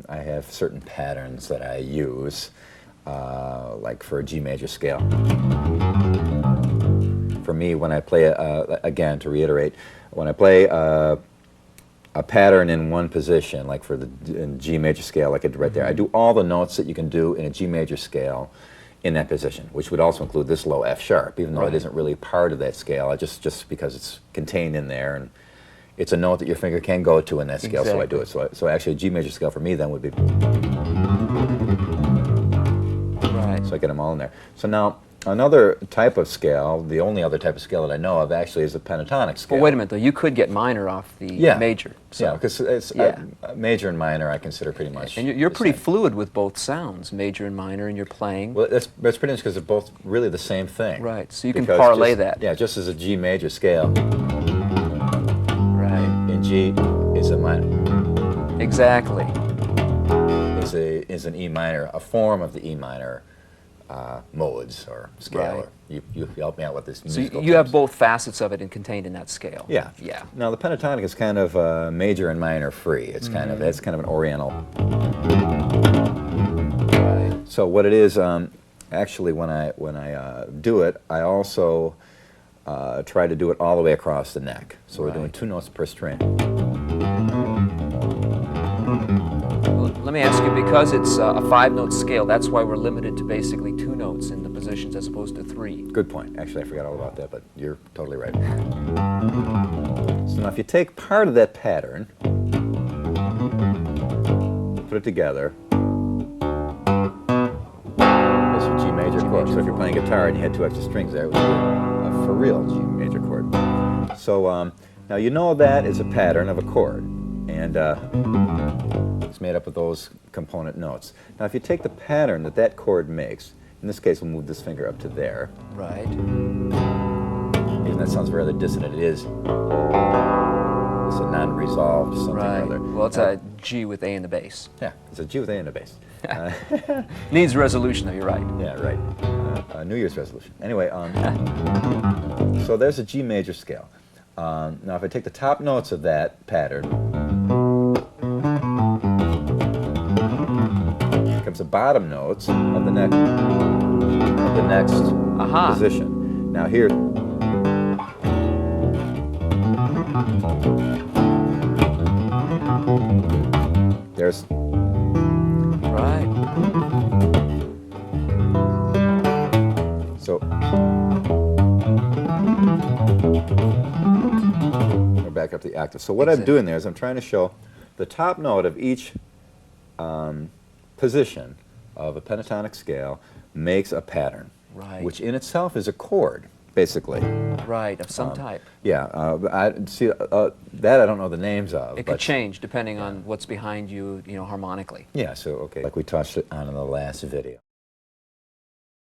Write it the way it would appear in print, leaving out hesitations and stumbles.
I have certain patterns that I use, like for a G major scale. For me, when I play, again, to reiterate, when I play a pattern in one position, like for the in G major scale, like I did right there, I do all the notes that you can do in a G major scale in that position, which would also include this low F sharp, even though it isn't really part of that scale, just because it's contained in there, and it's a note that your finger can go to in that scale, so I do it. So actually a G major scale for me then would be... Right. So I get them all in there. So now, another type of scale, the only other type of scale that I know of actually is the pentatonic scale. Well, wait a minute though, you could get minor off the major. So. Yeah, because it's major and minor I consider pretty much. And you're pretty fluid with both sounds, major and minor, and you're playing. Well, that's pretty much because they're both really the same thing. Right, so you can parlay that. Yeah, just as a G major scale. Right. In G is a minor. Exactly. Is an E minor, a form of the E minor modes or scale. Right. You help me out with this musical So you have both facets of it contained in that scale. Yeah. Yeah. Now the pentatonic is kind of major and minor free. It's kind of an oriental. Right. So what it is, actually when I do it, I also try to do it all the way across the neck. So we're doing 2 notes per string. Let me ask you, because it's a 5-note scale, that's why we're limited to basically 2 notes in the positions as opposed to 3. Good point. Actually, I forgot all about that, but you're totally right. So now if you take part of that pattern, put it together, that's your G major chord. So if you're playing guitar and you had 2 extra strings there, it would be a for real G major chord. So now you know that is a pattern of a chord, and it's made up of those component notes. Now if you take the pattern that that chord makes, in this case we'll move this finger up to there. Right. Even that sounds rather dissonant. It is. It's a non-resolved something or other. Well, it's a G with A in the bass. Yeah, it's a G with A in the bass. Needs resolution though, you're right. Yeah, right. New Year's resolution. Anyway, so there's a G major scale. Now if I take the top notes of that pattern, comes the bottom notes of the next position. Now here, there's so we're back up to the octave. So what I'm doing there is I'm trying to show the top note of each position of a pentatonic scale makes a pattern, which in itself is a chord, basically. Right, of some type. Yeah, I see that I don't know the names of. It could change depending on what's behind you, harmonically. Yeah, so okay, like we touched on in the last video.